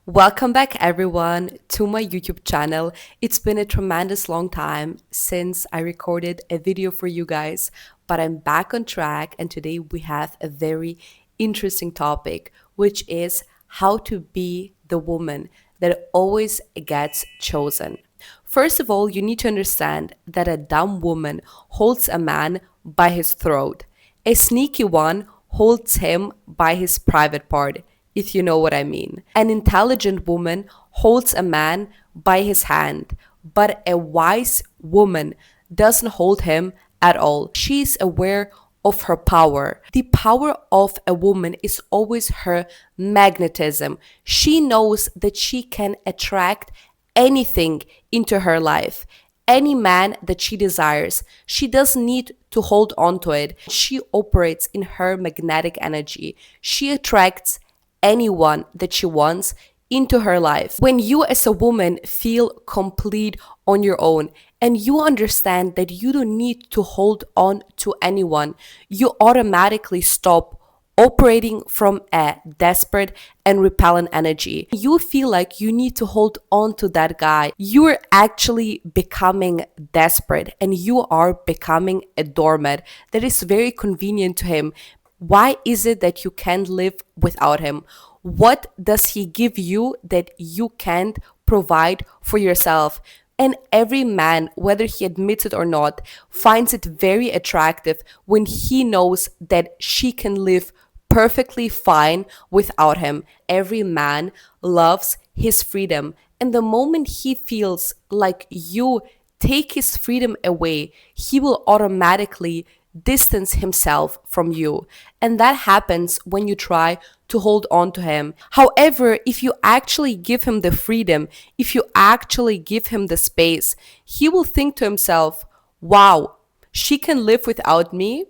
Welcome back, everyone, to my YouTube channel. It's been a tremendous long time since I recorded a video for you guys, but I'm back on track, and today we have a very interesting topic, which is how to be the woman that always gets chosen. First of all, you need to understand that a dumb woman holds a man by his throat. A sneaky one holds him by his private part, if you know what I mean. An intelligent woman holds a man by his hand, but a wise woman doesn't hold him at all. She's aware of her power. The power of a woman is always her magnetism. She knows that she can attract anything into her life, any man that she desires. She doesn't need to hold on to it. She operates in her magnetic energy. She attracts anyone that she wants into her life. When you as a woman feel complete on your own and you understand that you don't need to hold on to anyone, you automatically stop operating from a desperate and repellent energy. You feel like you need to hold on to that guy. You're actually becoming desperate and you are becoming a doormat that is very convenient to him. Why is it that you can't live without him? What does he give you that you can't provide for yourself? And every man, whether he admits it or not, finds it very attractive when he knows that she can live perfectly fine without him. Every man loves his freedom. And the moment he feels like you take his freedom away, he will automatically distance himself from you. And that happens when you try to hold on to him. However, if you actually give him the freedom, if you actually give him the space, he will think to himself, wow, she can live without me.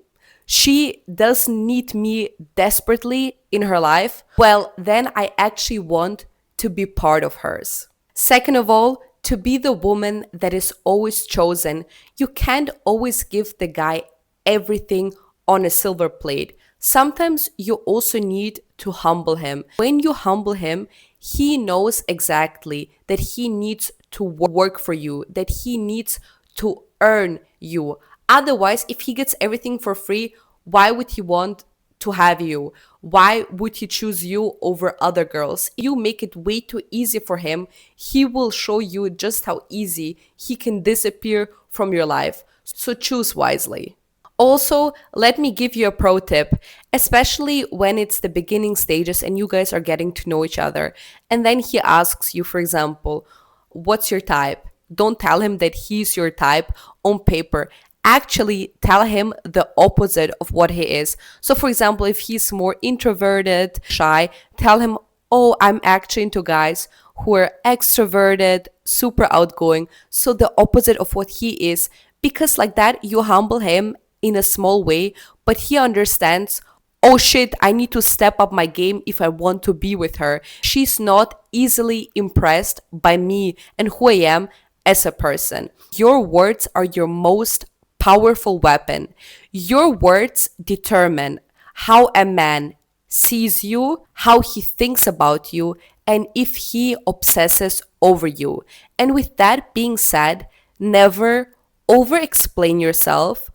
She doesn't need me desperately in her life. Well, then I actually want to be part of hers. Second of all, to be the woman that is always chosen, you can't always give the guy everything on a silver plate. Sometimes you also need to humble him. When you humble him, he knows exactly that he needs to work for you, that he needs to earn you. Otherwise, if he gets everything for free, why would he want to have you? Why would he choose you over other girls? You make it way too easy for him. He will show you just how easy he can disappear from your life. So choose wisely. Also, let me give you a pro tip, especially when it's the beginning stages and you guys are getting to know each other. And then he asks you, for example, what's your type? Don't tell him that he's your type on paper. Actually, tell him the opposite of what he is. So, for example, if he's more introverted, shy, tell him, oh, I'm actually into guys who are extroverted, super outgoing. So, the opposite of what he is. Because, like that, you humble him in a small way, but he understands, oh shit, I need to step up my game if I want to be with her. She's not easily impressed by me and who I am as a person. Your words are your most powerful weapon. Your words determine how a man sees you, how he thinks about you, and if he obsesses over you. And with that being said, never over explain yourself,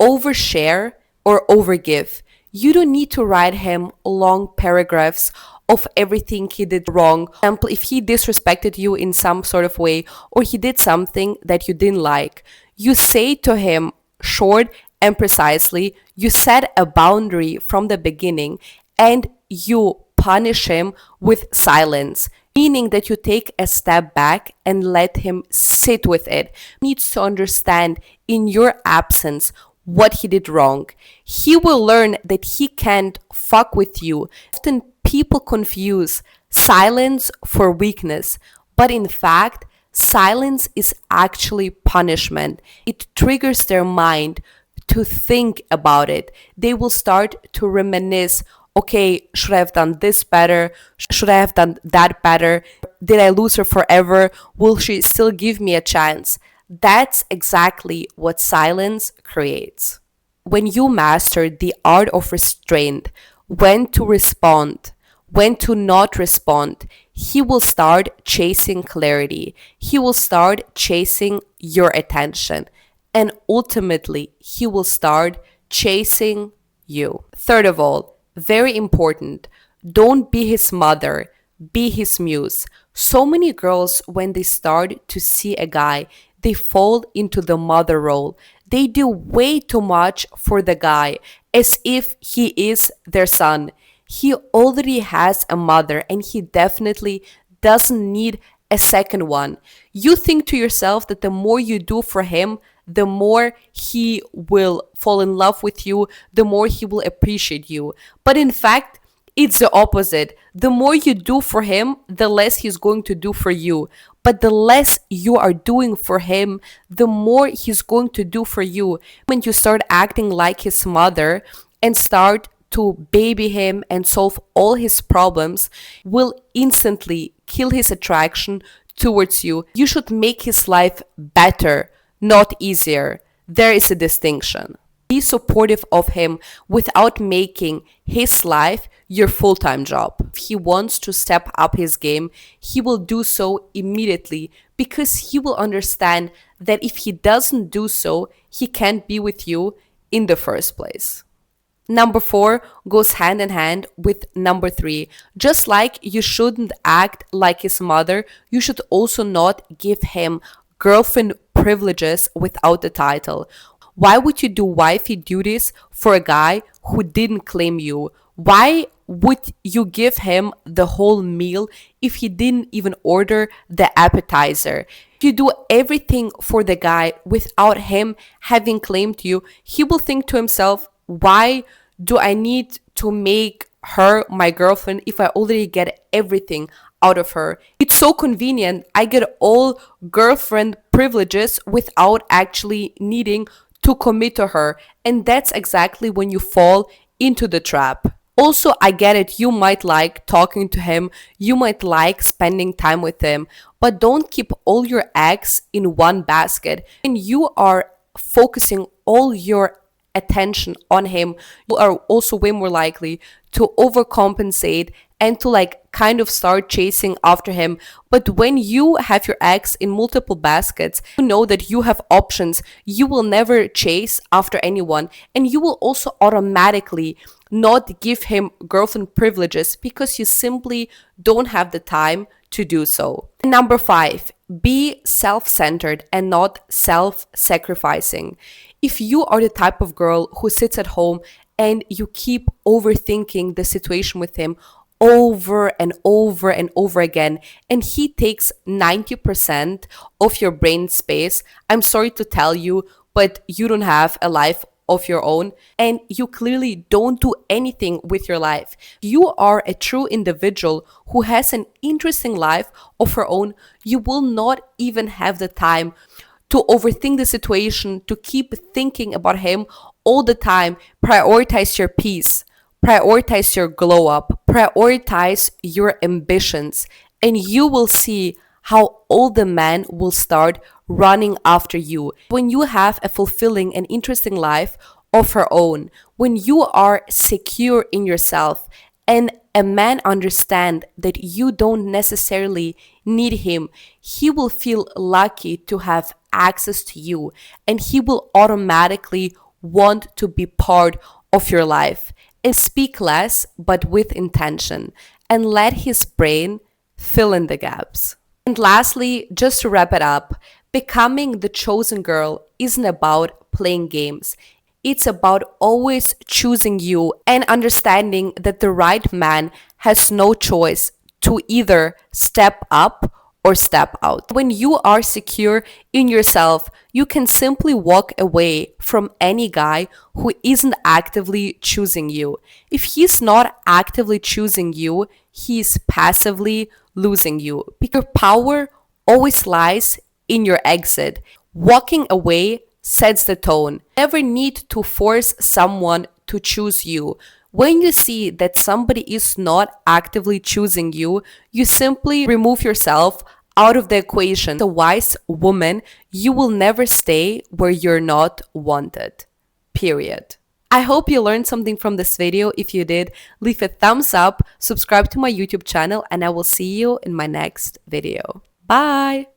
overshare, or overgive. You don't need to write him long paragraphs of everything he did wrong. For example, if he disrespected you in some sort of way or he did something that you didn't like, you say to him short and precisely, you set a boundary from the beginning and you punish him with silence, meaning that you take a step back and let him sit with it. He needs to understand in your absence what he did wrong. He will learn that he can't fuck with you. Often people confuse silence for weakness, but in fact, silence is actually punishment. It triggers their mind to think about it. They will start to reminisce, okay, should I have done this better? Should I have done that better? Did I lose her forever? Will she still give me a chance? That's exactly what silence creates. When you master the art of restraint, when to respond, when to not respond. He will start chasing clarity. He will start chasing your attention. And ultimately, he will start chasing you. Third of all, very important, don't be his mother, be his muse. So many girls, when they start to see a guy, they fall into the mother role. They do way too much for the guy as if he is their son. He already has a mother and he definitely doesn't need a second one. You think to yourself that the more you do for him, the more he will fall in love with you, the more he will appreciate you. But in fact, it's the opposite. The more you do for him, the less he's going to do for you. But the less you are doing for him, the more he's going to do for you. When you start acting like his mother and start to baby him and solve all his problems, will instantly kill his attraction towards you. You should make his life better, not easier. There is a distinction. Be supportive of him without making his life your full-time job. If he wants to step up his game, he will do so immediately because he will understand that if he doesn't do so, he can't be with you in the first place. Number four goes hand in hand with number three. Just like you shouldn't act like his mother, you should also not give him girlfriend privileges without the title. Why would you do wifey duties for a guy who didn't claim you? Why would you give him the whole meal if he didn't even order the appetizer? If you do everything for the guy without him having claimed you, he will think to himself, why do I need to make her my girlfriend if I already get everything out of her? It's so convenient. I get all girlfriend privileges without actually needing to commit to her. And that's exactly when you fall into the trap. Also, I get it. You might like talking to him. You might like spending time with him. But don't keep all your eggs in one basket. And you are focusing all your attention on him, you are also way more likely to overcompensate and to like kind of start chasing after him. But when you have your eggs in multiple baskets, you know that you have options. You will never chase after anyone, and you will also automatically not give him girlfriend privileges because you simply don't have the time to do so. Number five, be self-centered and not self-sacrificing. If you are the type of girl who sits at home and you keep overthinking the situation with him over and over and over again, and he takes 90% of your brain space, I'm sorry to tell you, but you don't have a life of your own, and you clearly don't do anything with your life. You are a true individual who has an interesting life of her own. You will not even have the time to overthink the situation, to keep thinking about him all the time. Prioritize your peace, prioritize your glow up, prioritize your ambitions, and you will see how all the men will start running after you. When you have a fulfilling and interesting life of her own, when you are secure in yourself, and a man understand that you don't necessarily need him, he will feel lucky to have access to you, and he will automatically want to be part of your life. And speak less but with intention, and let his brain fill in the gaps. And lastly, just to wrap it up, becoming the chosen girl isn't about playing games. It's about always choosing you and understanding that the right man has no choice to either step up or step out. When you are secure in yourself, you can simply walk away from any guy who isn't actively choosing you. If he's not actively choosing you, he's passively losing you. Because your power always lies in your exit. Walking away sets the tone. Never need to force someone to choose you. When you see that somebody is not actively choosing you, you simply remove yourself out of the equation. As a wise woman, you will never stay where you're not wanted. Period. I hope you learned something from this video. If you did, leave a thumbs up, subscribe to my YouTube channel, and I will see you in my next video. Bye!